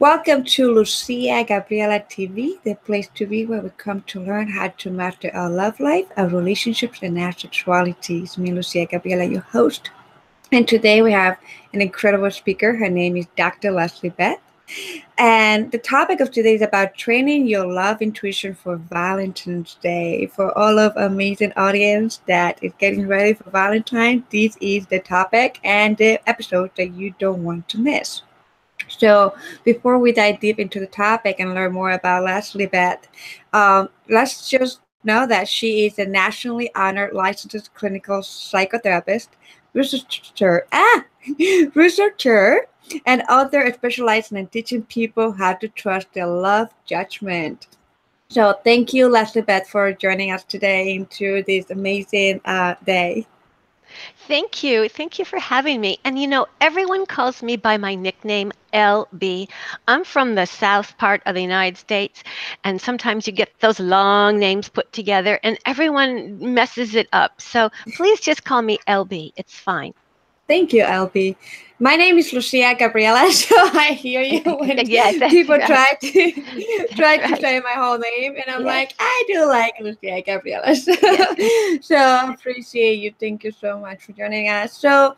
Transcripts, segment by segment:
Welcome to Lucia Gabriela TV, the place to be where we come to learn how to master our love life, our relationships, and our sexuality. It's me, Lucia Gabriela, your host. And today we have an incredible speaker. Her name is Dr. LeslieBeth. And the topic of today is about training your love intuition for Valentine's Day. For all of amazing audience that is getting ready for Valentine, this is the topic and the episode that you don't want to miss. So before we dive deep into the topic and learn more about LeslieBeth, let's just know that she is a nationally honored licensed clinical psychotherapist, researcher, researcher, and author specializing in teaching people how to trust their love judgment. So thank you, LeslieBeth, for joining us today into this amazing day. Thank you. Thank you for having me. And everyone calls me by my nickname, LB. I'm from the south part of the United States, and sometimes you get those long names put together, and everyone messes it up. So please just call me LB. It's fine. Thank you, LB. My name is Lucia Gabriela, so I hear you when Yes, that's people right. try That's to right. say my whole name, and I'm Yes. like, I do like Lucia Gabriela. So, Yes. so I appreciate you. Thank you so much for joining us. So,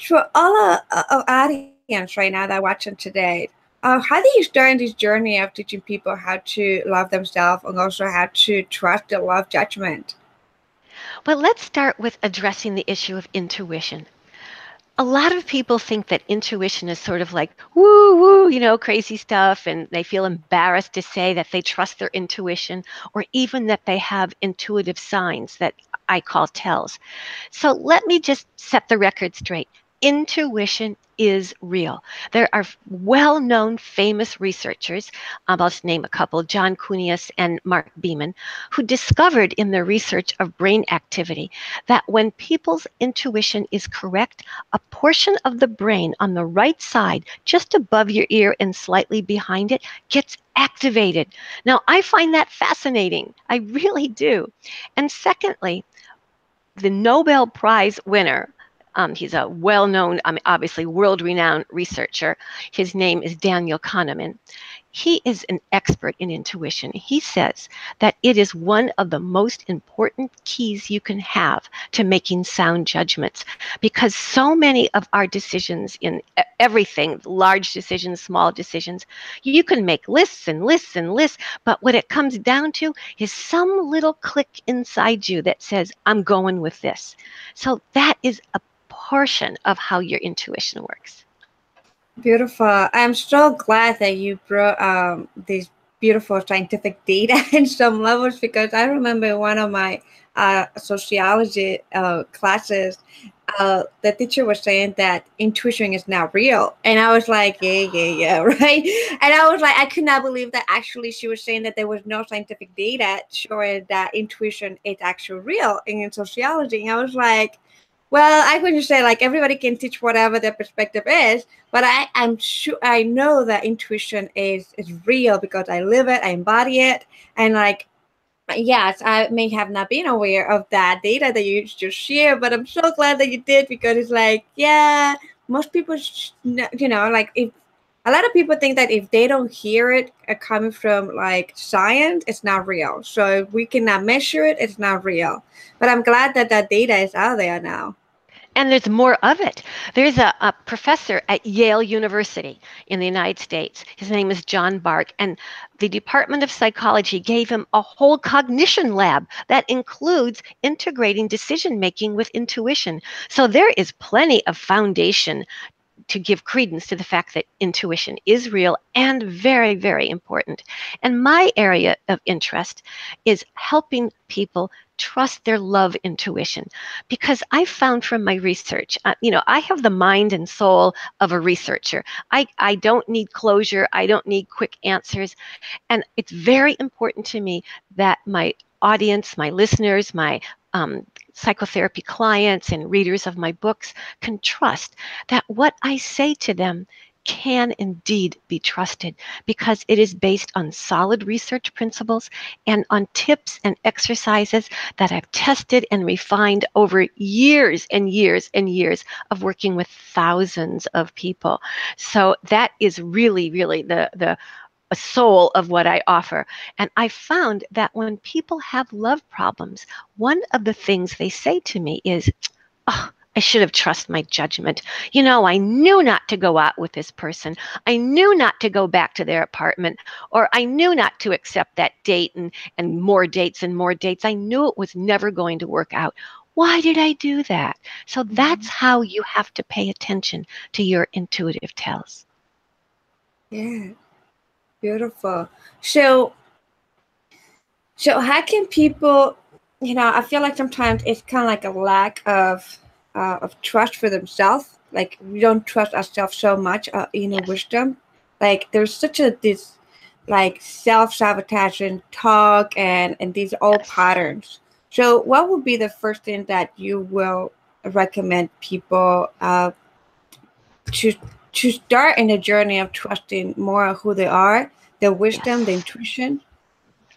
for all our audience right now that are watching today, how do you start in this journey of teaching people how to love themselves and also how to trust their love judgment? Well, let's start with addressing the issue of intuition. A lot of people think that intuition is sort of like woo woo, crazy stuff, and they feel embarrassed to say that they trust their intuition or even that they have intuitive signs that I call tells. So let me just set the record straight. Intuition is real. There are well known famous researchers, I'll just name a couple, John Cunius and Mark Beeman, who discovered in their research of brain activity that when people's intuition is correct, a portion of the brain on the right side, just above your ear and slightly behind it, gets activated. Now, I find that fascinating. I really do. And secondly, the Nobel Prize winner. He's a well known, obviously world renowned researcher. His name is Daniel Kahneman. He is an expert in intuition. He says that it is one of the most important keys you can have to making sound judgments because so many of our decisions in everything, large decisions, small decisions, you can make lists and lists and lists, but what it comes down to is some little click inside you that says, I'm going with this. So that is a portion of how your intuition works. Beautiful. I'm so glad that you brought this beautiful scientific data in some levels because I remember one of my sociology classes, the teacher was saying that intuition is not real. And I was like, yeah, yeah, yeah, right? And I was like, I could not believe that actually she was saying that there was no scientific data showing that intuition is actually real in sociology. And I was like, well, I would just say like everybody can teach whatever their perspective is, but I'm sure I know that intuition is real because I live it, I embody it, and like yes, I may have not been aware of that data that you just shared, but I'm so glad that you did because it's like yeah, most people like if a lot of people think that if they don't hear it coming from like science, it's not real. So if we cannot measure it, it's not real. But I'm glad that that data is out there now. And there's more of it. There's a professor at Yale University in the United States. His name is John Bark. And the Department of Psychology gave him a whole cognition lab that includes integrating decision making with intuition. So there is plenty of foundation to give credence to the fact that intuition is real and very, very important. And my area of interest is helping people trust their love intuition because I found from my research, I have the mind and soul of a researcher. I don't need closure. I don't need quick answers. And it's very important to me that my audience, my listeners, my psychotherapy clients and readers of my books can trust that what I say to them can indeed be trusted because it is based on solid research principles and on tips and exercises that I've tested and refined over years and years and years of working with thousands of people. So that is really, really the soul of what I offer. And I found that when people have love problems, one of the things they say to me is, oh, I should have trusted my judgment. You know, I knew not to go out with this person. I knew not to go back to their apartment, or I knew not to accept that date and more dates and more dates. I knew it was never going to work out. Why did I do that? So that's how you have to pay attention to your intuitive tells. Yeah, beautiful. So how can people, I feel like sometimes it's kind of like a lack of trust for themselves. Like we don't trust ourselves so much, Yes. wisdom. Like there's such this like self-sabotaging talk and these old Yes. patterns. So what would be the first thing that you will recommend people to to start in the journey of trusting more of who they are, the wisdom, the Yes. intuition?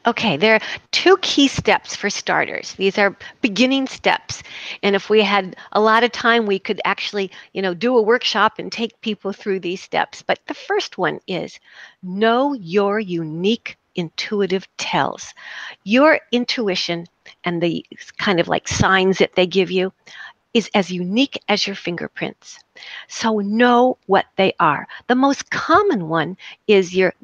Okay, there are two key steps for starters. These are beginning steps. And if we had a lot of time, we could actually, do a workshop and take people through these steps. But the first one is know your unique intuitive tells. Your intuition and the kind of like signs that they give you is as unique as your fingerprints. So know what they are. The most common one is your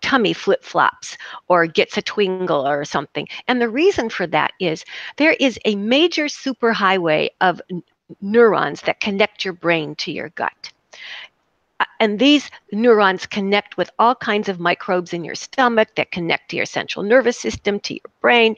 tummy flip flops or gets a twingle or something. And the reason for that is there is a major superhighway of neurons that connect your brain to your gut. And these neurons connect with all kinds of microbes in your stomach that connect to your central nervous system, to your brain.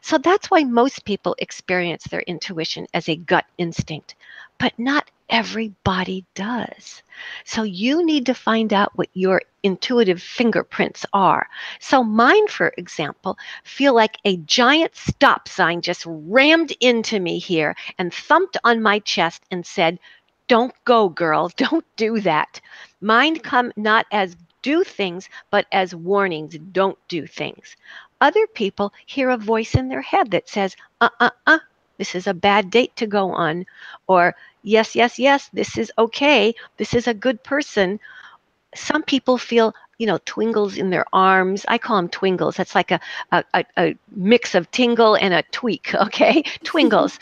So that's why most people experience their intuition as a gut instinct, but not everybody does. So you need to find out what your intuitive fingerprints are. So mine, for example, feel like a giant stop sign just rammed into me here and thumped on my chest and said, don't go, girl. Don't do that. Mine come not as do things, but as warnings. Don't do things. Other people hear a voice in their head that says, this is a bad date to go on. Or, yes, yes, yes, this is okay. This is a good person. Some people feel, twingles in their arms. I call them twingles. That's like a mix of tingle and a tweak, okay? Twingles.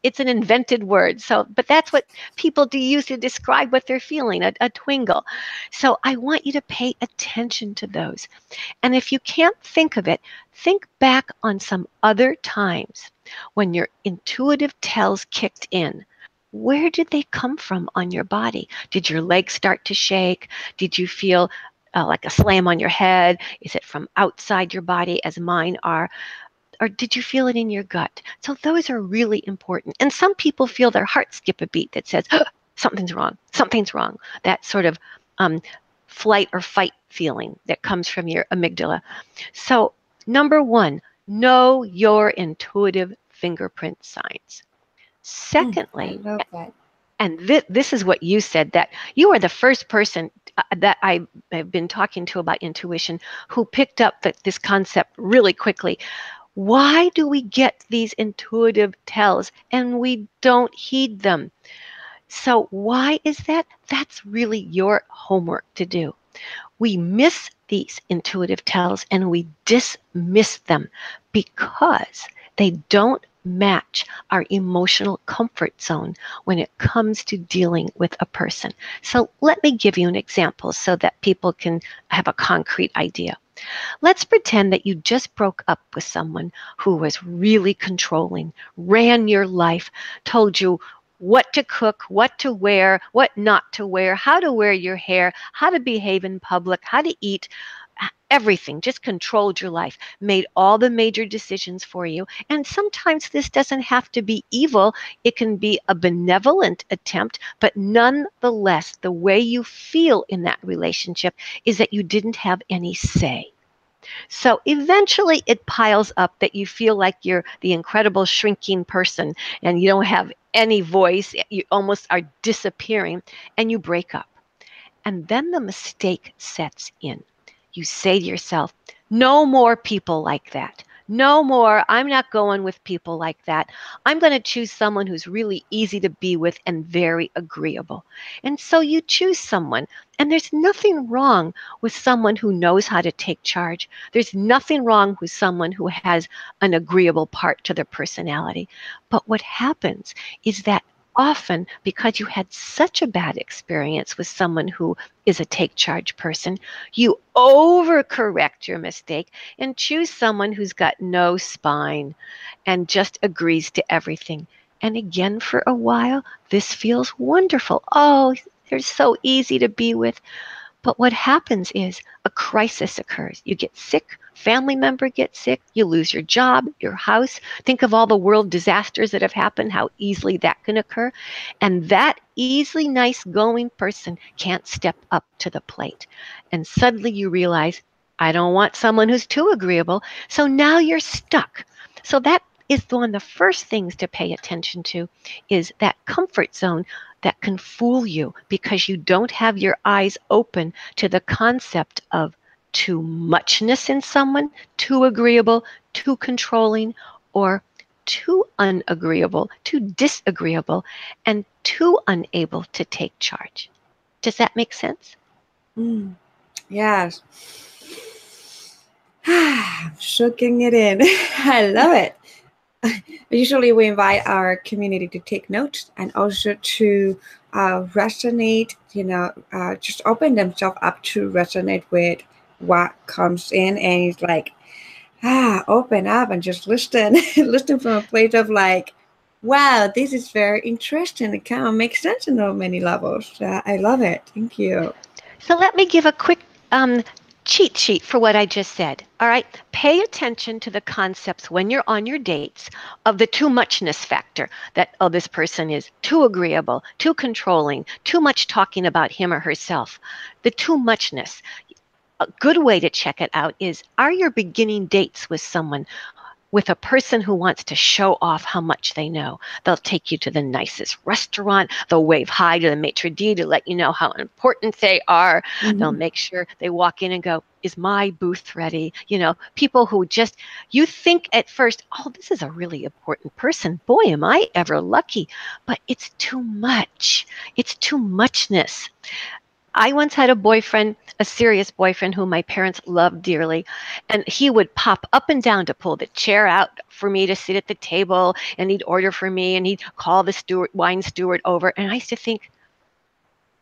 It's an invented word. So, but that's what people do use to describe what they're feeling, a twingle. So I want you to pay attention to those. And if you can't think of it, think back on some other times when your intuitive tells kicked in. Where did they come from on your body? Did your legs start to shake? Did you feel like a slam on your head? Is it from outside your body, as mine are? Or did you feel it in your gut? So those are really important. And some people feel their heart skip a beat that says, oh, something's wrong, something's wrong. That sort of um, flight or fight feeling that comes from your amygdala. So, number one, know your intuitive fingerprint signs. I Secondly, love that. and this is what you said, that you are the first person that I have been talking to about intuition who picked up this concept really quickly. Why do we get these intuitive tells and we don't heed them? So why is that? That's really your homework to do. We miss these intuitive tells and we dismiss them because they don't match our emotional comfort zone when it comes to dealing with a person. So let me give you an example so that people can have a concrete idea. Let's pretend that you just broke up with someone who was really controlling, ran your life, told you what to cook, what to wear, what not to wear, how to wear your hair, how to behave in public, how to eat, everything, just controlled your life, made all the major decisions for you. And sometimes this doesn't have to be evil. It can be a benevolent attempt, but nonetheless, the way you feel in that relationship is that you didn't have any say. So eventually it piles up that you feel like you're the incredible shrinking person and you don't have any voice. You almost are disappearing and you break up. And then the mistake sets in. You say to yourself, no more people like that. No more. I'm not going with people like that. I'm going to choose someone who's really easy to be with and very agreeable. And so you choose someone, and there's nothing wrong with someone who knows how to take charge. There's nothing wrong with someone who has an agreeable part to their personality. But what happens is that often, because you had such a bad experience with someone who is a take charge person, you overcorrect your mistake and choose someone who's got no spine and just agrees to everything. And again, for a while, this feels wonderful. Oh, they're so easy to be with. But what happens is a crisis occurs. You get sick, family member gets sick, you lose your job, your house. Think of all the world disasters that have happened, how easily that can occur. And that easily nice going person can't step up to the plate. And suddenly you realize, I don't want someone who's too agreeable. So now you're stuck. So that is one of the first things to pay attention to, is that comfort zone that can fool you because you don't have your eyes open to the concept of too muchness in someone, too agreeable, too controlling, or too unagreeable, too disagreeable, and too unable to take charge. Does that make sense? Yes. Soaking it in. I love it. Usually we invite our community to take notes and also to resonate, just open themselves up to resonate with what comes in, and it's like, open up and just listen. Listen from a place of like, wow, this is very interesting. It kind of makes sense on many levels. I love it. Thank you. So let me give a quick cheat sheet for what I just said. All right. Pay attention to the concepts when you're on your dates of the too muchness factor, that, oh, this person is too agreeable, too controlling, too much talking about him or herself. The too muchness. A good way to check it out is, are your beginning dates with someone, with a person who wants to show off how much they know? They'll take you to the nicest restaurant. They'll wave hi to the maitre d' to let you know how important they are. They'll make sure they walk in and go, is my booth ready? People who just, you think at first, oh, this is a really important person. Boy, am I ever lucky. But it's too much. It's too muchness. I once had a boyfriend, a serious boyfriend whom my parents loved dearly, and he would pop up and down to pull the chair out for me to sit at the table, and he'd order for me, and he'd call the wine steward over, and I used to think,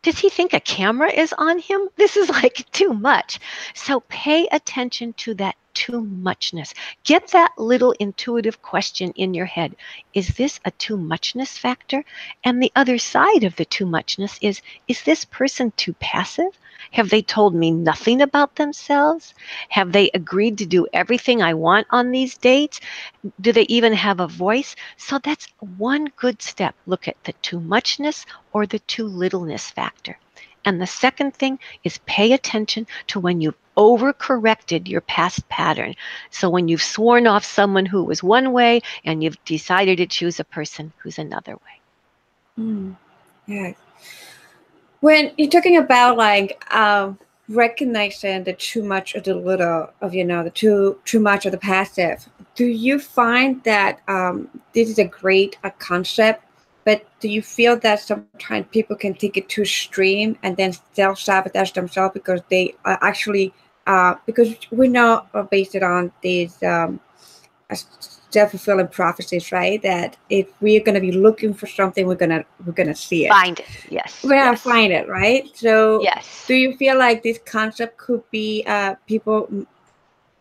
does he think a camera is on him? This is like too much. So pay attention to that too muchness. Get that little intuitive question in your head. Is this a too muchness factor? And the other side of the too muchness is this person too passive? Have they told me nothing about themselves? Have they agreed to do everything I want on these dates? Do they even have a voice? So that's one good step. Look at the too muchness or the too littleness factor. And the second thing is pay attention to when you've overcorrected your past pattern. So when you've sworn off someone who was one way and you've decided to choose a person who's another way. Yeah. When you're talking about like recognizing the too much or the little of, the too much of the passive, do you find that this is a great concept, but do you feel that sometimes people can take it too extreme and then self-sabotage themselves because they are actually because we know based it on these self-fulfilling prophecies, right? That if we're going to be looking for something, we're gonna see it. Find it. Yes. We're gonna find it, right? So, yes. Do you feel like this concept could be people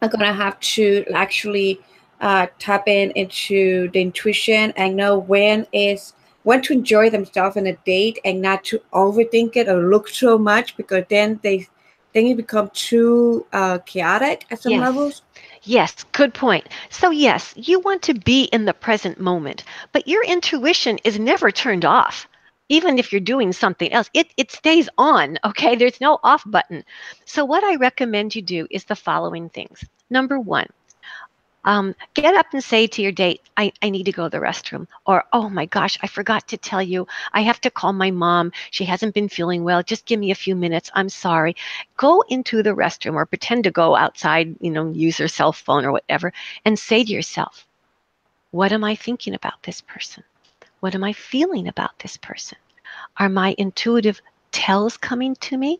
are gonna have to actually tap into the intuition and know when to enjoy themselves in a date and not to overthink it or look so much, because then it become too chaotic at some levels? Yes, good point. So yes, you want to be in the present moment, but your intuition is never turned off. Even if you're doing something else, it stays on, okay? There's no off button. So what I recommend you do is the following things. Number one, Get up and say to your date, I need to go to the restroom. Or, oh my gosh, I forgot to tell you, I have to call my mom. She hasn't been feeling well. Just give me a few minutes. I'm sorry. Go into the restroom or pretend to go outside, use your cell phone or whatever, and say to yourself, what am I thinking about this person? What am I feeling about this person? Are my intuitive tells coming to me?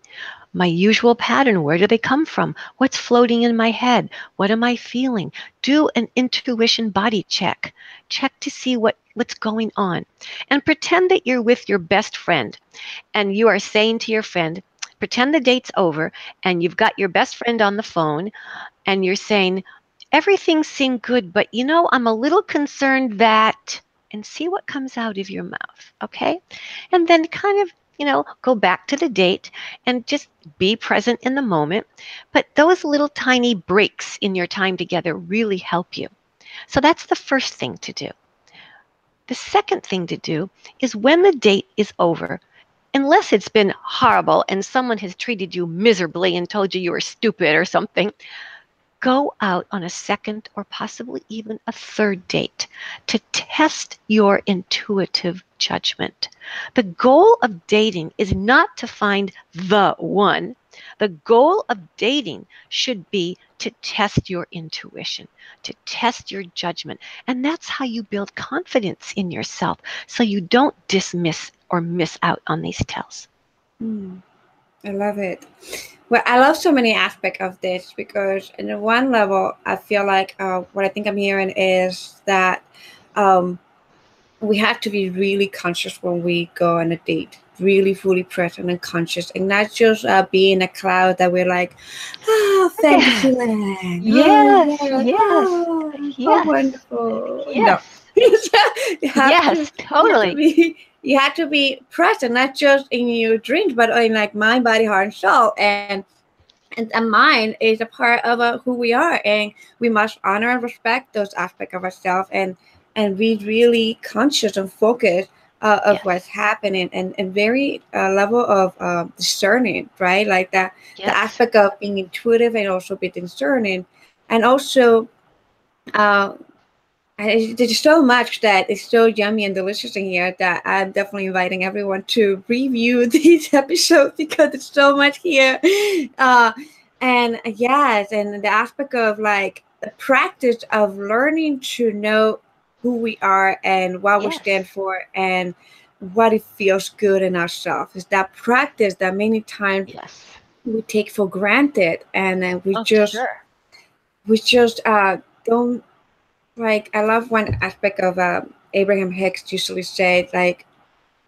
My usual pattern, where do they come from? What's floating in my head? What am I feeling? Do an intuition body check. Check to see what's going on. And pretend that you're with your best friend and you are saying to your friend, pretend the date's over and you've got your best friend on the phone and you're saying, everything seemed good, but I'm a little concerned that, and see what comes out of your mouth, okay? And then kind of, go back to the date and just be present in the moment. But those little tiny breaks in your time together really help you. So that's the first thing to do. The second thing to do is when the date is over, unless it's been horrible and someone has treated you miserably and told you were stupid or something, go out on a second or possibly even a third date to test your intuitive judgment. The goal of dating is not to find the one. The goal of dating should be to test your intuition, to test your judgment. And that's how you build confidence in yourself so you don't dismiss or miss out on these tells. I love it. Well, I love so many aspects of this because, in one level, I feel like what I think I'm hearing is that um, we have to be really conscious when we go on a date, really fully present and conscious, and not just being a cloud that we're like, oh, Yeah. Fantasyland, oh, Yes, yes, yes, oh, how yes, wonderful. No, yes, you have to, yes, totally. you have to be present, not just in your dreams, but in like mind, body, heart, and soul, and mind is a part of who we are, and we must honor and respect those aspects of ourselves, and be really conscious and focused of Yes, what's happening, and very level of discerning, right? Like that, the yes, aspect of being intuitive and also be discerning, and also uh, there's so much that is so yummy and delicious in here that I'm definitely inviting everyone to review these episodes because there's so much here. Uh, and yes, and the aspect of like the practice of learning to know who we are and what we yes, stand for and what it feels good in ourselves is that practice that many times yes. we take for granted, and then we Oh, just sure. we just don't, like, I love one aspect of Abraham Hicks usually said, like,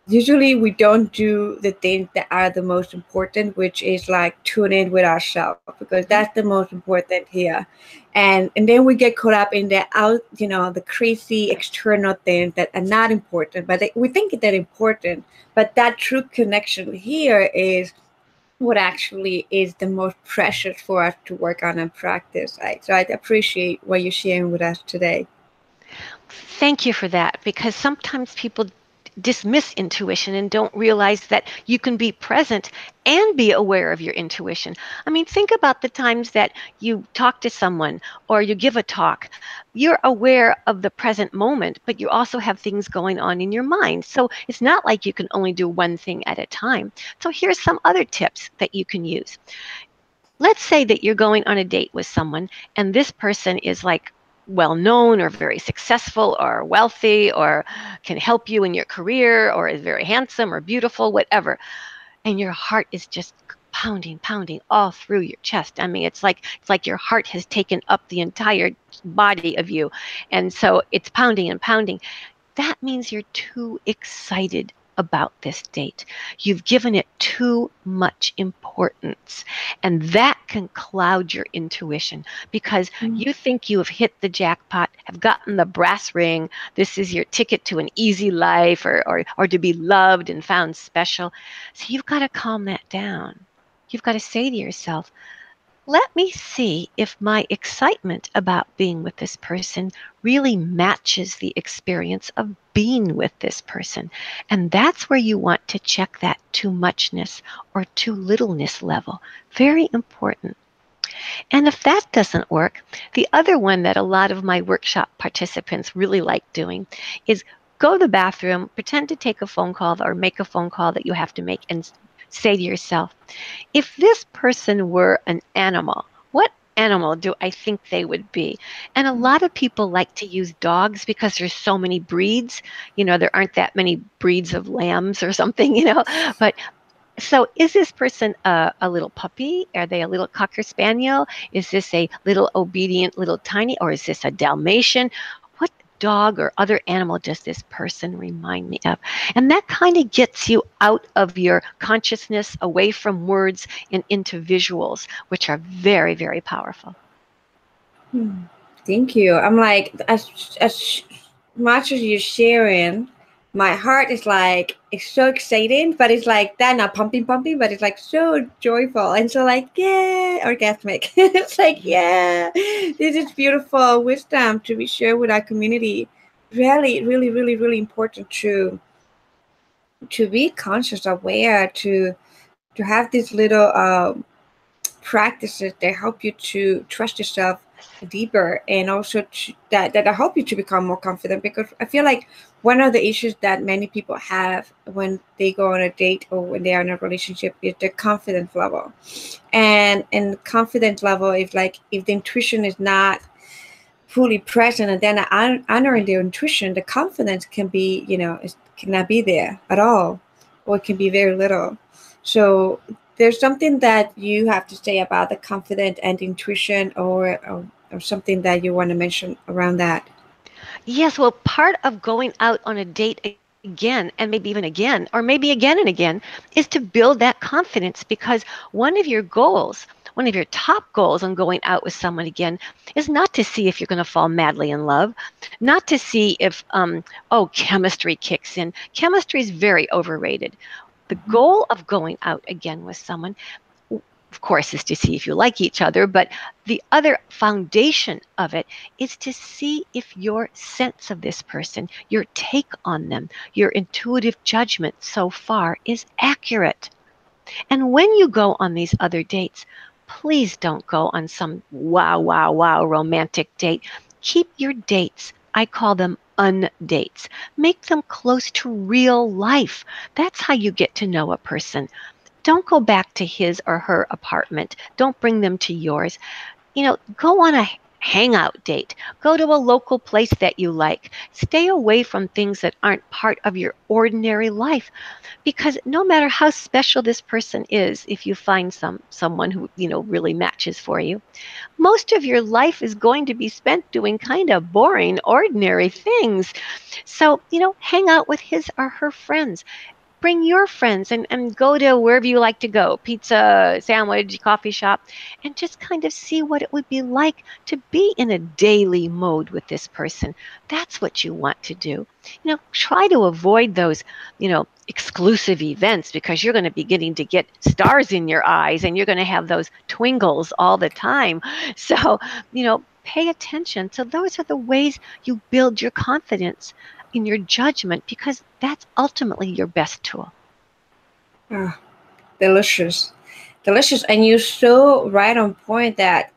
usually we don't do the things that are the most important, which is like tune in with ourselves because that's Mhm. the most important here. And then we get caught up in the out, the crazy external things that are not important, but we think they're important. But that true connection here is what actually is the most precious for us to work on and practice. So I appreciate what you're sharing with us today. Thank you for that because sometimes people dismiss intuition and don't realize that you can be present and be aware of your intuition. I mean, think about the times that you talk to someone or you give a talk. You're aware of the present moment, but you also have things going on in your mind. So it's not like you can only do one thing at a time. So here's some other tips that you can use. Let's say that you're going on a date with someone and this person is like well known or very successful or wealthy or can help you in your career or is very handsome or beautiful, whatever. And your heart is just pounding, pounding all through your chest. I mean, it's like your heart has taken up the entire body of you. And so it's pounding and pounding. That means you're too excited about this date. You've given it too much importance. And that can cloud your intuition because you think you have hit the jackpot, have gotten the brass ring. This is your ticket to an easy life or to be loved and found special. So you've got to calm that down. You've got to say to yourself, let me see if my excitement about being with this person really matches the experience of being with this person. And that's where you want to check that too muchness or too littleness level. Very important. And if that doesn't work, the other one that a lot of my workshop participants really like doing is go to the bathroom, pretend to take a phone call or make a phone call that you have to make, and say to yourself, if this person were an animal, what animal do I think they would be? And a lot of people like to use dogs because there's so many breeds. There aren't that many breeds of lambs or something, but so is this person a little puppy? Are they a little cocker spaniel? Is this a little obedient little tiny, or is this a Dalmatian? What dog or other animal does this person remind me of? And that kind of gets you out of your consciousness, away from words, and into visuals, which are very, very powerful. Thank you. I'm like, as much as you're sharing, my heart is like, it's so exciting, but it's like that, not pumping, but it's like so joyful. And so, like, yeah, orgasmic. It's like, yeah, this is beautiful wisdom to be shared with our community. Really, really, really, really important to be conscious, aware, to have these little practices that help you to trust yourself deeper, and also that help you to become more confident. Because I feel like one of the issues that many people have when they go on a date or when they are in a relationship is the confidence level. And confidence level is like, if the intuition is not fully present, and then honoring their intuition, the confidence can be, it cannot be there at all, or it can be very little. So there's something that you have to say about the confidence and intuition, or something that you want to mention around that. Yes, well, part of going out on a date again, and maybe even again, or maybe again and again, is to build that confidence, because one of your goals, one of your top goals on going out with someone again, is not to see if you're going to fall madly in love, not to see if, chemistry kicks in. Chemistry is very overrated. The goal of going out again with someone, of course, is to see if you like each other, but the other foundation of it is to see if your sense of this person, your take on them, your intuitive judgment so far is accurate. And when you go on these other dates, please don't go on some wow, wow, wow romantic date. Keep your dates. I call them undates. Make them close to real life. That's how you get to know a person. Don't go back to his or her apartment. Don't bring them to yours. Go on a hangout date. Go to a local place that you like. Stay away from things that aren't part of your ordinary life, because no matter how special this person is, if you find someone who, really matches for you, most of your life is going to be spent doing kind of boring, ordinary things. So, hang out with his or her friends. Bring your friends, and go to wherever you like to go, pizza, sandwich, coffee shop, and just kind of see what it would be like to be in a daily mode with this person. That's what you want to do. Try to avoid those, exclusive events, because you're going to be getting to get stars in your eyes, and you're going to have those twingles all the time. So, pay attention. So those are the ways you build your confidence in your judgment, because that's ultimately your best tool. Ah, delicious, delicious. And you're so right on point that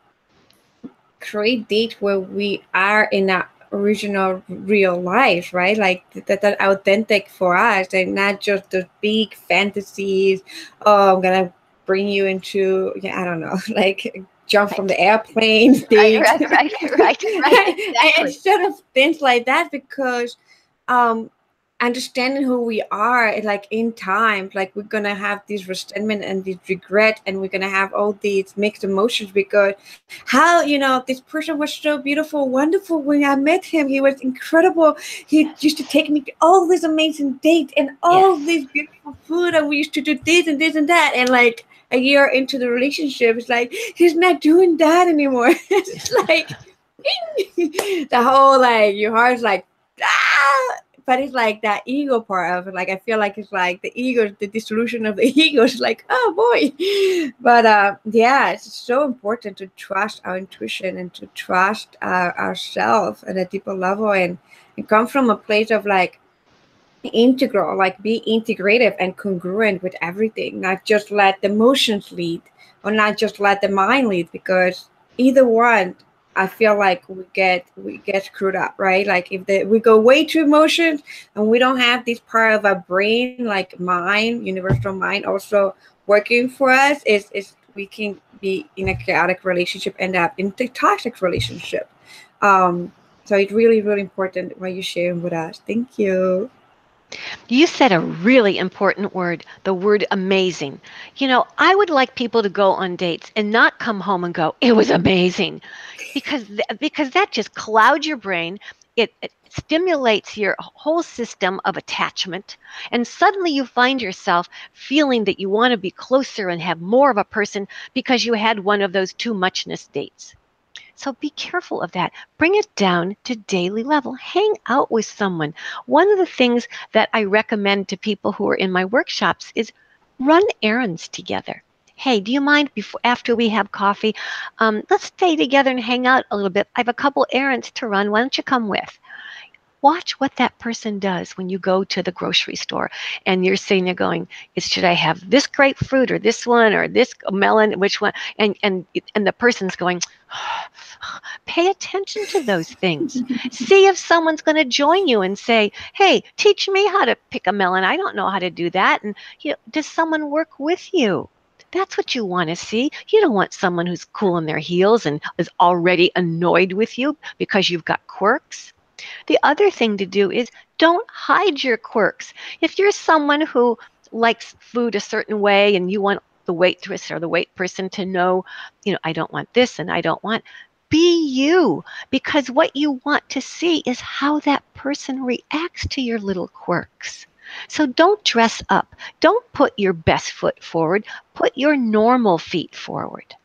create date where we are in our original real life, right? Like that authentic for us, and not just the big fantasies. Oh, I'm gonna bring you into, yeah, I don't know, like jump from Right, the airplane right, date. right, right, right, right, And exactly. instead of things like that, because um understanding who we are, and like in time, like we're gonna have this resentment and this regret, and we're gonna have all these mixed emotions, because how, this person was so beautiful, wonderful. When I met him, he was incredible. He used to take me to all these amazing dates and all Yes, this beautiful food, and we used to do this and this and that. And like a year into the relationship, it's like he's not doing that anymore. It's like the whole, like, your heart's like, ah. But it's like that ego part of it. Like, I feel like it's like the ego, the dissolution of the ego is like, oh boy. But yeah, it's so important to trust our intuition, and to trust ourselves at a deeper level, and come from a place of like integral, like be integrative and congruent with everything, not just let the emotions lead, or not just let the mind lead. Because either one, I feel like we get screwed up, right? Like if we go way too emotions and we don't have this part of our brain, like mind, universal mind, also working for us, is we can be in a chaotic relationship, end up in a toxic relationship. So it's really, really important what you're sharing with us. Thank you. You said a really important word, the word amazing. I would like people to go on dates and not come home and go, it was amazing, because that just clouds your brain. It stimulates your whole system of attachment, and suddenly you find yourself feeling that you want to be closer and have more of a person because you had one of those too muchness dates. So be careful of that. Bring it down to daily level. Hang out with someone. One of the things that I recommend to people who are in my workshops is run errands together. Hey, do you mind after we have coffee? Let's stay together and hang out a little bit. I have a couple errands to run. Why don't you come with? Watch what that person does when you go to the grocery store and you're sitting there going, should I have this grapefruit or this one or this melon? Which one? And the person's going, pay attention to those things. See if someone's going to join you and say, hey, teach me how to pick a melon. I don't know how to do that. And does someone work with you? That's what you want to see. You don't want someone who's cool in their heels and is already annoyed with you because you've got quirks. The other thing to do is don't hide your quirks. If you're someone who likes food a certain way and you want the waitress or the wait person to know, I don't want this and I don't want, be you, because what you want to see is how that person reacts to your little quirks. So don't dress up. Don't put your best foot forward. Put your normal feet forward.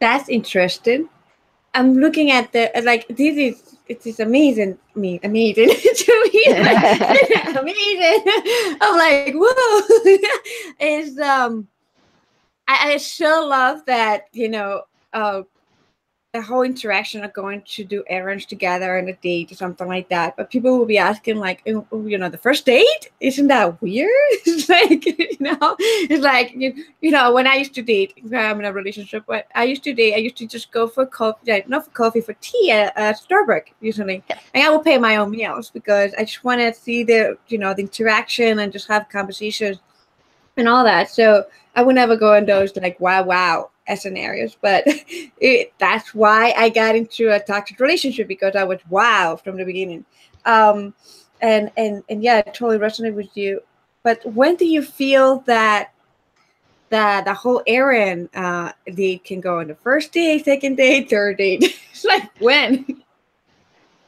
That's interesting. I'm looking at the like it is amazing amazing to me, like amazing. I'm like, whoa. Is I so love that, the whole interaction of going to do errands together and a date or something like that. But people will be asking, like, the first date, isn't that weird? It's like, it's like, when I used to date, I'm in a relationship, but I used to just go for coffee, like, not for coffee, for tea at Starbucks usually. And I will pay my own meals because I just want to see the interaction and just have conversations and all that. So I would never go in those like wow scenarios, but that's why I got into a toxic relationship, because I was wow from the beginning. And yeah, I totally resonate with you. But when do you feel that the whole errand date can go on the first date, second date, third date? It's like when?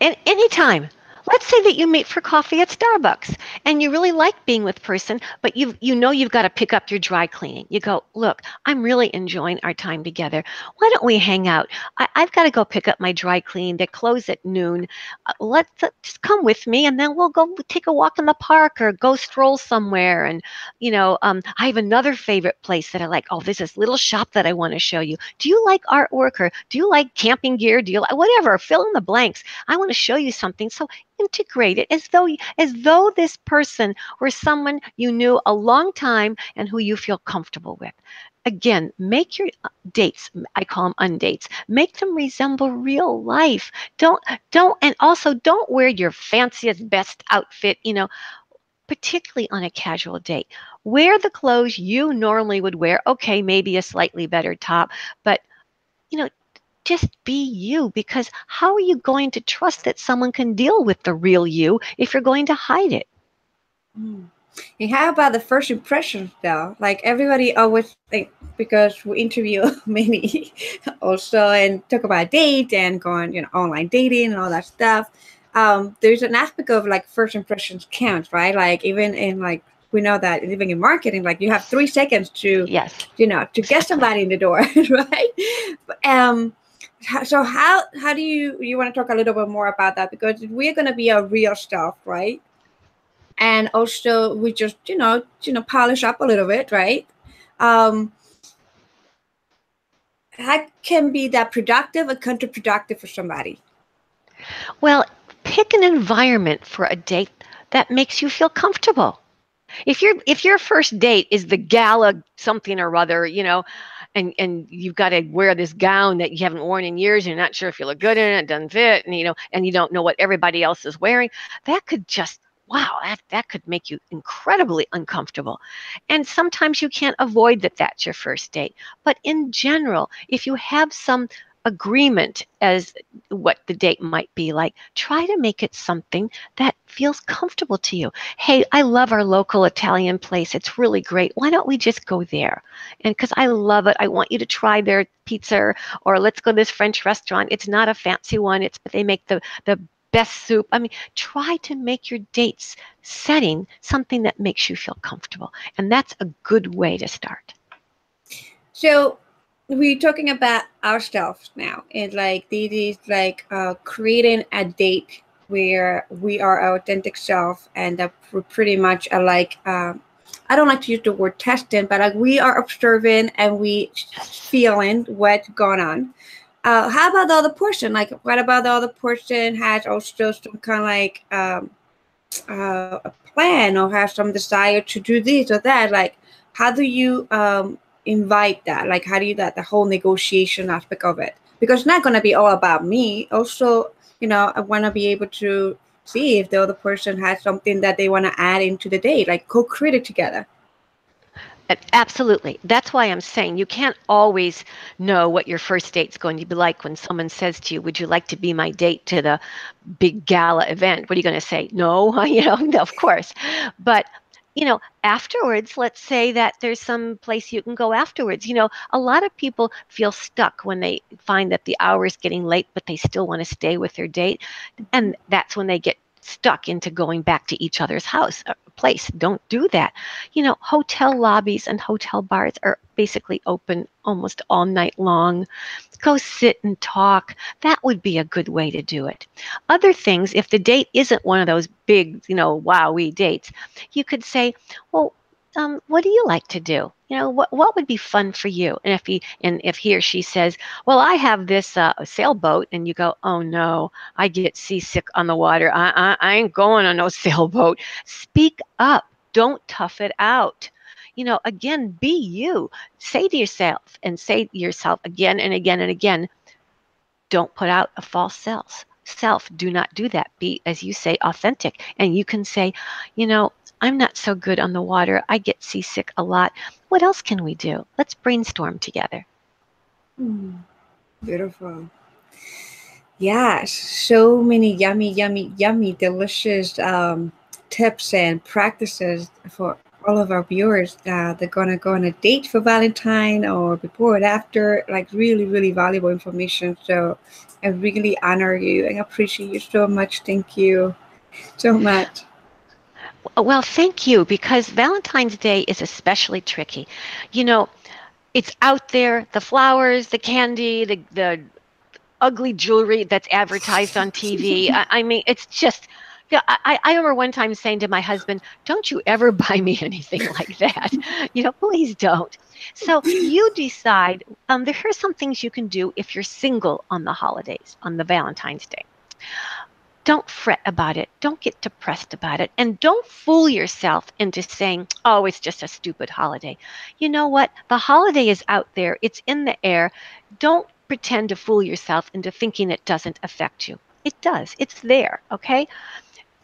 Anytime. Let's say that you meet for coffee at Starbucks and you really like being with person, but you've got to pick up your dry cleaning. You go, look, I'm really enjoying our time together. Why don't we hang out? I've got to go pick up my dry cleaning. They close at noon. Let's just come with me, and then we'll go take a walk in the park or go stroll somewhere. And I have another favorite place that I like. Oh, there's this little shop that I want to show you. Do you like artwork, or do you like camping gear? Do you like whatever? Fill in the blanks. I want to show you something. So integrate it as though this person were someone you knew a long time and who you feel comfortable with. Again, make your dates, I call them undates, make them resemble real life. And also don't wear your fanciest, best outfit, particularly on a casual date. Wear the clothes you normally would wear. Okay, maybe a slightly better top, but you know, just be you, because how are you going to trust that someone can deal with the real you if you're going to hide it? And how about the first impressions, though? Like everybody always think, because we interview many also and talk about date and going, online dating and all that stuff. There's an aspect of like first impressions counts, right? Like even in like we know that even in marketing, like you have 3 seconds to, Yes, to get somebody in the door, right? So how do you want to talk a little bit more about that, because we're going to be a real stuff, right? And also we just polish up a little bit, right? um how can be that productive or counterproductive for somebody? well, pick an environment for a date that makes you feel comfortable. If your first date is the gala something or other, and you've got to wear this gown that you haven't worn in years. You're not sure if you look good in it, it doesn't fit, and you don't know what everybody else is wearing. That could just, wow, that could make you incredibly uncomfortable. And sometimes you can't avoid that that's your first date. But in general, if you have some agreement as what the date might be like, try to make it something that feels comfortable to you. Hey, I love our local Italian place. It's really great. Why don't we just go there? And because I love it, I want you to try their pizza, or let's go to this French restaurant. It's not a fancy one. But they make the best soup. I mean, try to make your dates setting something that makes you feel comfortable. And that's a good way to start. So we're talking about ourselves now, and like this is like creating a date where we are our authentic self, and that we're pretty much like I don't like to use the word testing, but like we are observing and we feeling what's going on. How about the other person? Like, what about the other person has also some kind of like a plan or have some desire to do this or that? Like, how do you invite that? Like, how do you that the whole negotiation aspect of it? Because it's not going to be all about me. Also, I want to be able to see if the other person has something that they want to add into the date, like co-create it together. Absolutely. That's why I'm saying you can't always know what your first date's going to be like when someone says to you, would you like to be my date to the big gala event? What are you going to say? No, no, of course. But afterwards, let's say that there's some place you can go afterwards. A lot of people feel stuck when they find that the hour is getting late, but they still want to stay with their date. And that's when they get stuck into going back to each other's house place. Don't do that. Hotel lobbies and hotel bars are basically open almost all night long. Go sit and talk. That would be a good way to do it. Other things, if the date isn't one of those big, wowie dates, you could say, well, what do you like to do? What would be fun for you? And if he or she says, well, I have this sailboat, and you go, oh no, I get seasick on the water. I ain't going on no sailboat. Speak up. Don't tough it out. Again, be you. Say to yourself again and again and again, don't put out a false self. Do not do that. Be, as you say, authentic. And you can say, I'm not so good on the water. I get seasick a lot. What else can we do? Let's brainstorm together. Beautiful. Yes, so many yummy, yummy, yummy, delicious tips and practices for all of our viewers. They're gonna go on a date for Valentine or before and after. Like really, really valuable information. So I really honor you and appreciate you so much. Thank you so much. Well, thank you, because Valentine's Day is especially tricky. It's out there, the flowers, the candy, the ugly jewelry that's advertised on TV. I mean, it's just, yeah, I remember one time saying to my husband, don't you ever buy me anything like that. Please don't. So you decide, here's some things you can do if you're single on the holidays, on the Valentine's Day. Don't fret about it. Don't get depressed about it. And don't fool yourself into saying, oh, it's just a stupid holiday. You know what? The holiday is out there. It's in the air. Don't pretend to fool yourself into thinking it doesn't affect you. It does. It's there, okay?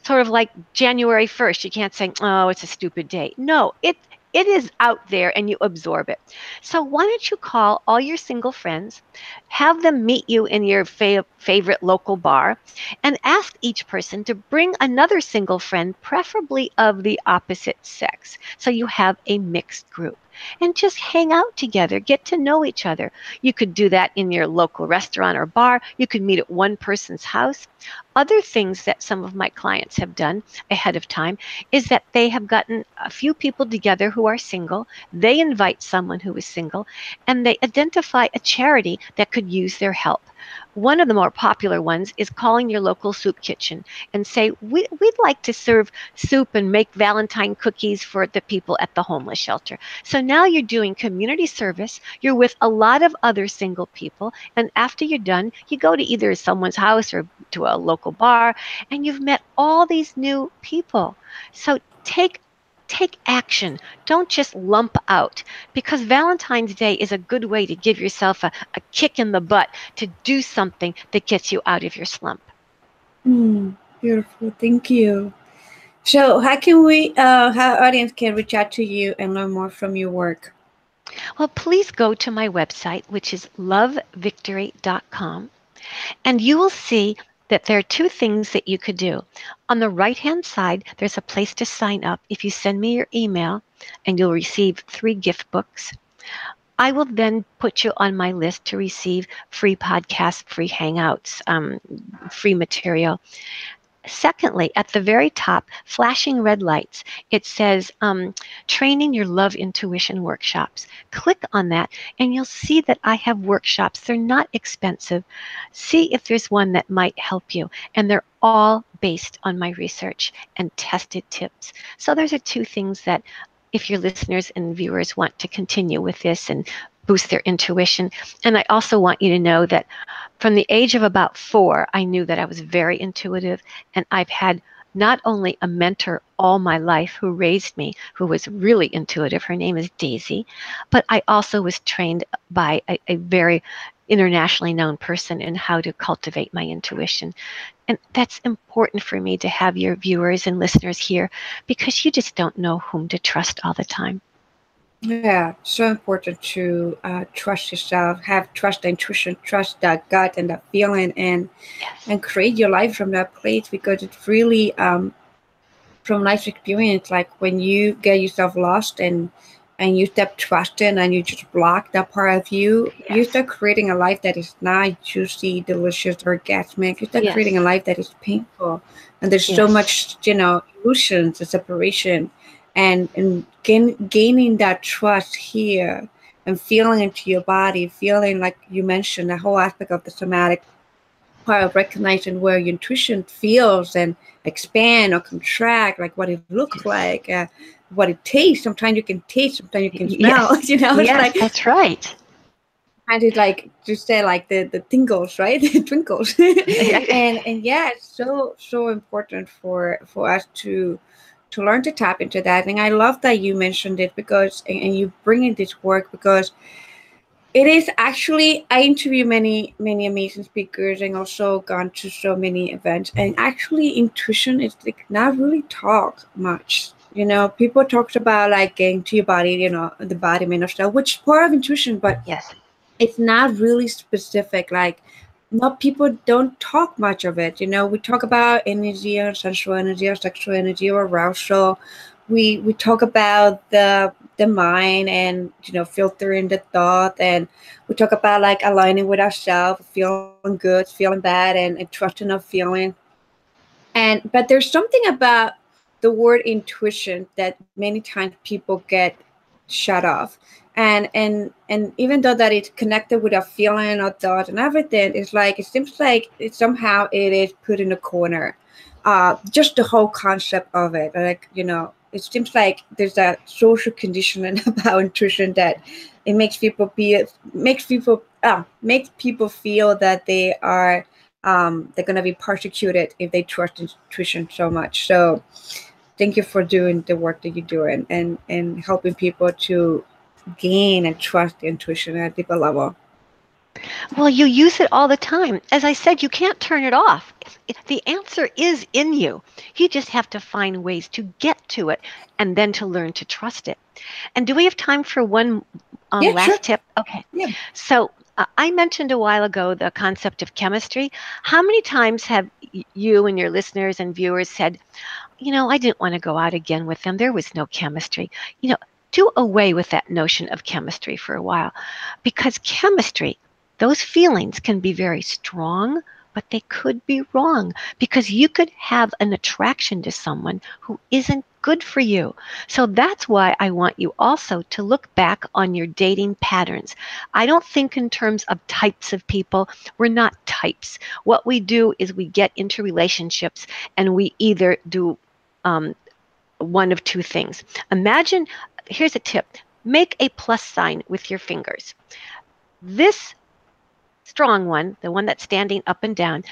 Sort of like January 1st. You can't say, oh, it's a stupid day. No, it is out there and you absorb it. So why don't you call all your single friends, have them meet you in your favorite local bar, and ask each person to bring another single friend, preferably of the opposite sex. So you have a mixed group. And just hang out together, get to know each other. You could do that in your local restaurant or bar. You could meet at one person's house. Other things that some of my clients have done ahead of time is that they have gotten a few people together who are single. They invite someone who is single, and they identify a charity that could use their help. One of the more popular ones is calling your local soup kitchen and say, we'd like to serve soup and make Valentine cookies for the people at the homeless shelter. So now you're doing community service. You're with a lot of other single people. And after you're done, you go to either someone's house or to a local bar, and you've met all these new people. So take Take action. Don't just lump out, because Valentine's Day is a good way to give yourself a kick in the butt to do something that gets you out of your slump. Beautiful. Thank you. So, how can how audience can reach out to you and learn more from your work? Well, please go to my website, which is lovevictory.com, and you will see that there are two things that you could do. On the right-hand side, there's a place to sign up. If you send me your email, and you'll receive 3 gift books. I will then put you on my list to receive free podcasts, free hangouts, free material. Secondly, at the very top, flashing red lights, it says training your love intuition workshops. Click on that and you'll see that I have workshops. They're not expensive. See if there's one that might help you. And they're all based on my research and tested tips. So those are two things that if your listeners and viewers want to continue with this and boost their intuition. And I also want you to know that from the age of about 4, I knew that I was very intuitive, and I've had not only a mentor all my life who raised me, who was really intuitive. Her name is Daisy, but I also was trained by a very internationally known person in how to cultivate my intuition. And that's important for me to have your viewers and listeners here, because you just don't know whom to trust all the time. Yeah, so important to trust yourself, have trust the intuition, trust that gut and that feeling, Yes. and create your life from that place, because it's really from life experience, like when you get yourself lost and you stop trusting and you just block that part of you, you Yes. start creating a life that is not juicy, delicious, orgasmic. You start creating a Yes. life that is painful, and there's so Yes. much, illusions, the separation, and gaining that trust here and feeling into your body, feeling like you mentioned the whole aspect of the somatic part of recognizing where your intuition feels and expand or contract, like what it looks Yes. like, what it tastes. Sometimes you can taste, sometimes you can smell. Yes. It's Yes, like, that's right. and it's like just say like the tingles, right? The twinkles, and yeah, it's so important for us to learn to tap into that. And I love that you mentioned it, because and you bring in this work, because it is actually, I interview many amazing speakers and also gone to so many events, and actually intuition is like not really talked much. People talked about like getting to your body, the body man of stuff, which is part of intuition, but Yes. it's not really specific. Like, not people don't talk much of it. We talk about energy or sensual energy or sexual energy or arousal. We talk about the mind and filtering the thought, and we talk about like aligning with ourselves, feeling good, feeling bad, and trusting of feeling. And but there's something about the word intuition that many times people get shut off. And even though that it's connected with a feeling or thought and everything, it's like it seems like somehow it is put in a corner. Just the whole concept of it, like, it seems like there's a social conditioning about intuition that it makes people feel that they're going to be persecuted if they trust intuition so much. So thank you for doing the work that you do, and helping people to gain and trust intuition at a deeper level. Well, you use it all the time. As I said, you can't turn it off. The answer is in you. You just have to find ways to get to it and then to learn to trust it. And do we have time for one Yeah, sure. last tip? Okay. Yeah. So I mentioned a while ago the concept of chemistry. How many times have you and your listeners and viewers said, I didn't want to go out again with them. There was no chemistry. Do away with that notion of chemistry for a while, because chemistry, those feelings can be very strong, but they could be wrong, because you could have an attraction to someone who isn't good for you. So that's why I want you also to look back on your dating patterns. I don't think in terms of types of people. We're not types. What we do is we get into relationships and we either do um, one of two things. Imagine, here's a tip, make a plus sign with your fingers. This strong one, the one that's standing up and down,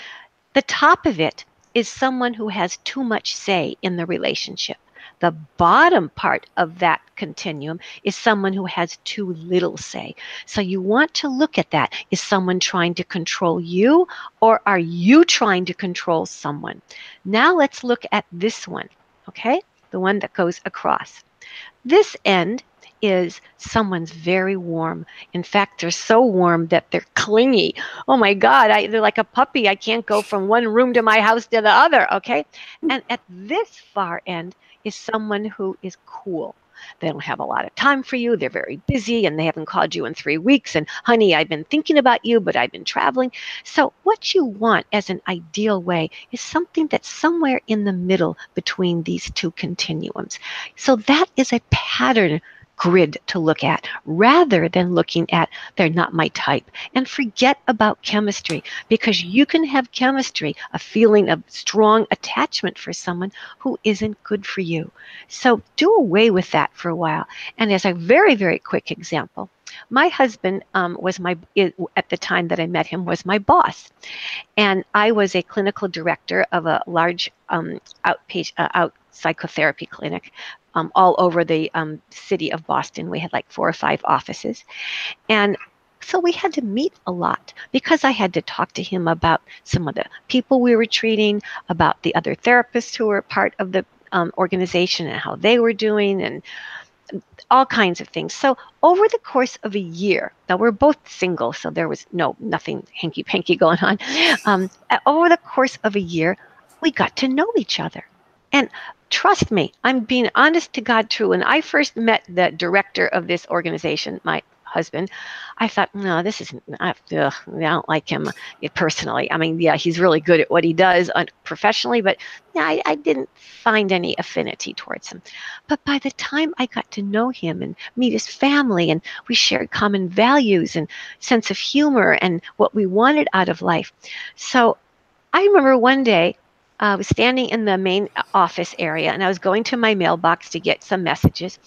the top of it is someone who has too much say in the relationship. The bottom part of that continuum is someone who has too little say. So you want to look at that. Is someone trying to control you, or are you trying to control someone? Now let's look at this one, okay? The one that goes across. This end is someone's very warm. In fact, they're so warm that they're clingy. Oh my God, they're like a puppy. I can't go from one room to my house to the other, okay? And at this far end is someone who is cool. They don't have a lot of time for you. They're very busy and they haven't called you in 3 weeks. And honey, I've been thinking about you, but I've been traveling. So what you want as an ideal way is something that's somewhere in the middle between these two continuums. So that is a pattern grid to look at rather than looking at they're not my type. And forget about chemistry, because you can have chemistry, a feeling of strong attachment for someone who isn't good for you. So do away with that for a while. And as a very, very quick example, my husband at the time that I met him, was my boss. And I was a clinical director of a large out psychotherapy clinic all over the city of Boston. We had like 4 or 5 offices. And so we had to meet a lot because I had to talk to him about some of the people we were treating, about the other therapists who were part of the organization and how they were doing, and all kinds of things. So over the course of a year, now we're both single, so there was nothing hanky-panky going on. Over the course of a year, we got to know each other. And trust me, I'm being honest to God true. When I first met the director of this organization, my husband, I thought, no, this isn't, I don't like him personally. I mean, yeah, he's really good at what he does professionally, but yeah, I didn't find any affinity towards him. But by the time I got to know him and meet his family, and we shared common values and sense of humor and what we wanted out of life. So I remember one day, I was standing in the main office area, and I was going to my mailbox to get some messages.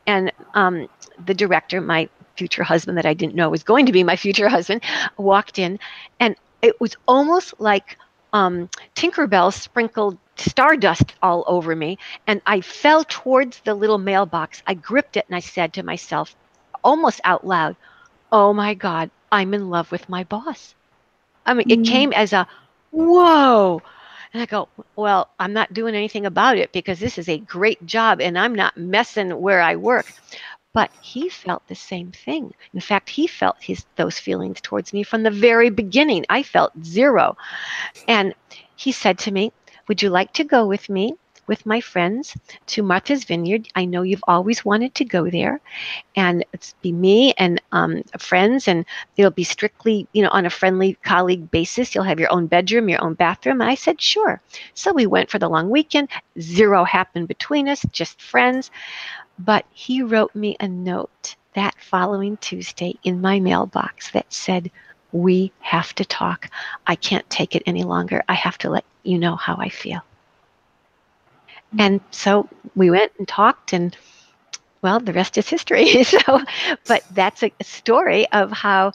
And the director, my future husband that I didn't know was going to be my future husband, walked in, and it was almost like Tinkerbell sprinkled stardust all over me. And I fell towards the little mailbox. I gripped it and I said to myself, almost out loud, "Oh my God, I'm in love with my boss." I mean, it came as a whoa. And I go, well, I'm not doing anything about it because this is a great job and I'm not messing where I work. But he felt the same thing. In fact, he felt those feelings towards me from the very beginning. I felt zero. And he said to me, "Would you like to go with me, with my friends, to Martha's Vineyard? I know you've always wanted to go there. And it's be me and friends, and it'll be strictly, on a friendly colleague basis. You'll have your own bedroom, your own bathroom." And I said, sure. So we went for the long weekend. Zero happened between us, just friends. But he wrote me a note that following Tuesday in my mailbox that said, "We have to talk. I can't take it any longer. I have to let you know how I feel." And so we went and talked, and well, the rest is history. But that's a story of how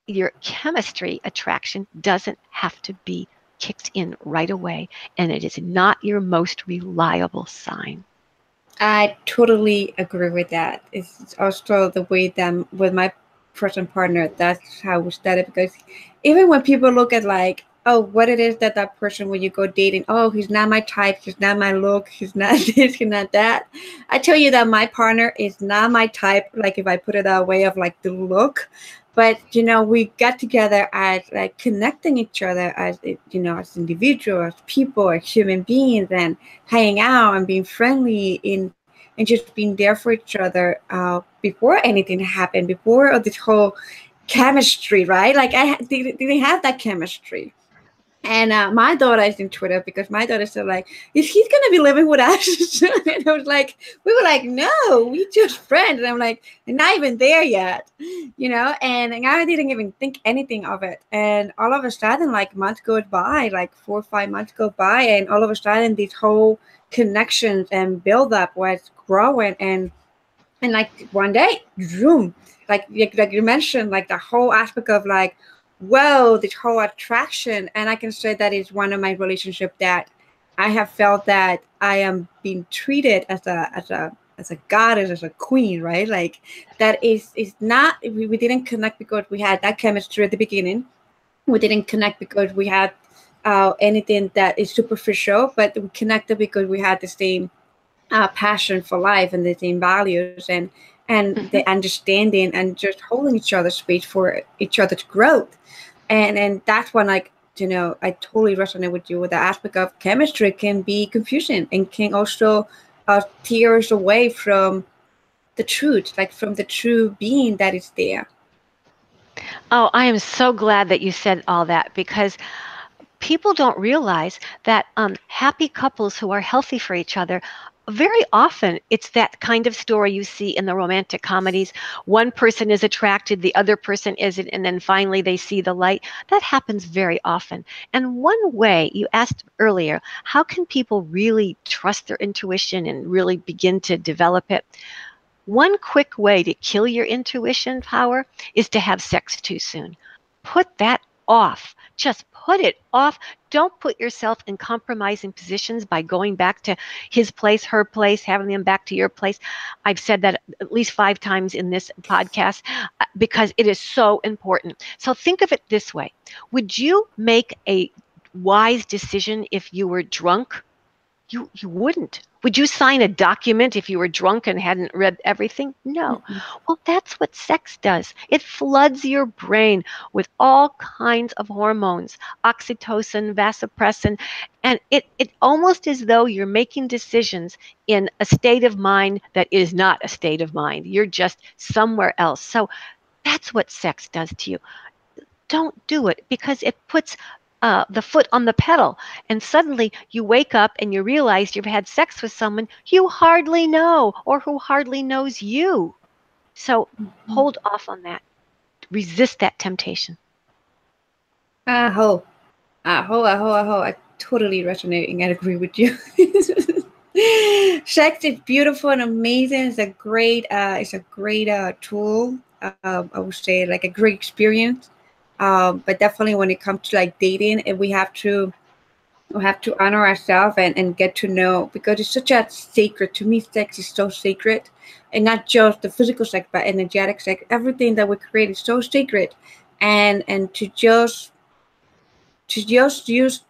your chemistry attraction doesn't have to be kicked in right away, and it is not your most reliable sign. I totally agree with that. It's also the way that with my present partner, that's how we started. Because even when people look at like, oh, what it is that person, when you go dating, oh, he's not my type, he's not my look, he's not this, he's not that. I tell you that my partner is not my type. Like if I put it that way, of like the look. But we got together as like connecting each other as as individuals, as people, as human beings, and hanging out and being friendly and just being there for each other before anything happened, before this whole chemistry, right? Like I didn't have that chemistry. And my daughter is in Twitter because my daughter said, like, "Is he gonna be living with us?" And I was like, we were like, "No, we just friends." And I'm like, not even there yet, And I didn't even think anything of it. And all of a sudden, like months goes by, like 4 or 5 months go by, and all of a sudden, this whole connections and build up was growing, and like one day, zoom, like you mentioned, like the whole aspect of like, whoa, this whole attraction. And I can say that is one of my relationship that I have felt that I am being treated as a goddess, as a queen, right? Like that is not, we didn't connect because we had that chemistry at the beginning. We didn't connect because we had anything that is superficial, but we connected because we had the same passion for life and the same values, and the Mhm. understanding and just holding each other's space for each other's growth. And that's when, like, I totally resonate with you with the aspect of chemistry can be confusion and can also tear us away from the truth, like from the true being that is there. Oh, I am so glad that you said all that because people don't realize that happy couples who are healthy for each other, very often it's that kind of story you see in the romantic comedies. One person is attracted, the other person isn't, and then finally they see the light. That happens very often. And one way, you asked earlier, how can people really trust their intuition and really begin to develop it? One quick way to kill your intuition power is to have sex too soon. Put that off. Just put it off. Don't put yourself in compromising positions by going back to his place, her place, having them back to your place. I've said that at least 5 times in this podcast because it is so important. So think of it this way. Would you make a wise decision if you were drunk? You wouldn't. Would you sign a document if you were drunk and hadn't read everything? No. Mm-mm. Well, that's what sex does. It floods your brain with all kinds of hormones, oxytocin, vasopressin, and it almost as though you're making decisions in a state of mind that is not a state of mind. You're just somewhere else. So that's what sex does to you. Don't do it because it puts the foot on the pedal. And suddenly you wake up and you realize you've had sex with someone you hardly know or who hardly knows you. So hold off on that. Resist that temptation. Aho, aho. I totally resonate and agree with you. Sex is beautiful and amazing. It's a great tool. I would say like a great experience. But definitely when it comes to like dating, and we have to honor ourselves and get to know, because it's such a sacred, to me sex is so sacred, and not just the physical sex but energetic sex. Everything that we create is so sacred, and to just use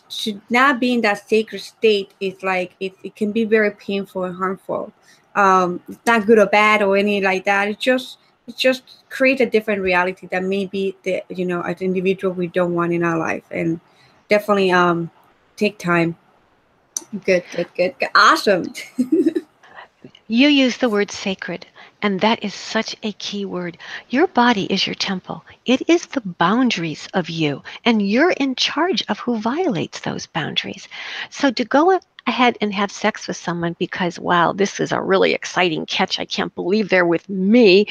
to not be in that sacred state is like it can be very painful and harmful. It's not good or bad or any like that. It just creates a different reality that maybe as individual we don't want in our life. And definitely take time. Good. Awesome. You use the word sacred, and that is such a key word. Your body is your temple. It is the boundaries of you, and you're in charge of who violates those boundaries. So to go ahead and have sex with someone because, wow, this is a really exciting catch. I can't believe they're with me.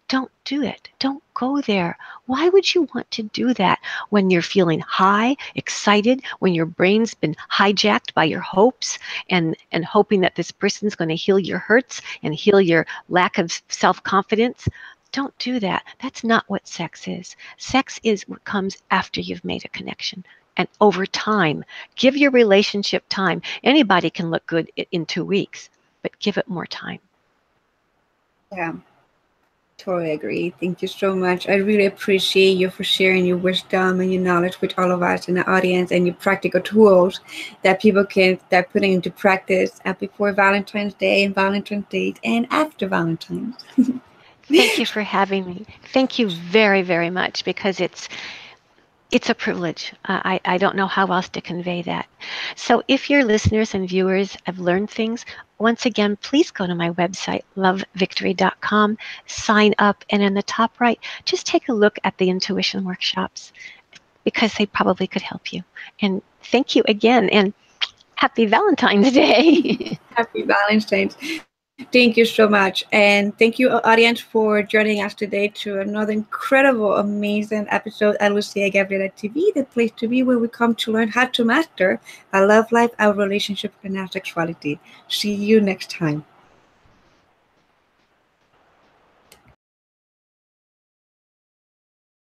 Don't do it. Don't go there. Why would you want to do that when you're feeling high, excited, when your brain's been hijacked by your hopes and hoping that this person's going to heal your hurts and heal your lack of self-confidence? Don't do that. That's not what sex is. Sex is what comes after you've made a connection. And over time, give your relationship time. Anybody can look good in 2 weeks, but give it more time. Yeah, totally agree. Thank you so much. I really appreciate you for sharing your wisdom and your knowledge with all of us in the audience, and your practical tools that people can start putting into practice before Valentine's Day and Valentine's Day and after Valentine's. Thank you for having me. Thank you very, very much because it's a privilege. I don't know how else to convey that. So if your listeners and viewers have learned things, once again, please go to my website, lovevictory.com, sign up, and in the top right, just take a look at the intuition workshops because they probably could help you. And thank you again, and happy Valentine's Day. Happy Valentine's. Thank you so much. And thank you, audience, for joining us today to another incredible, amazing episode at Lucia Gabriela TV, the place to be where we come to learn how to master our love life, our relationship, and our sexuality. See you next time.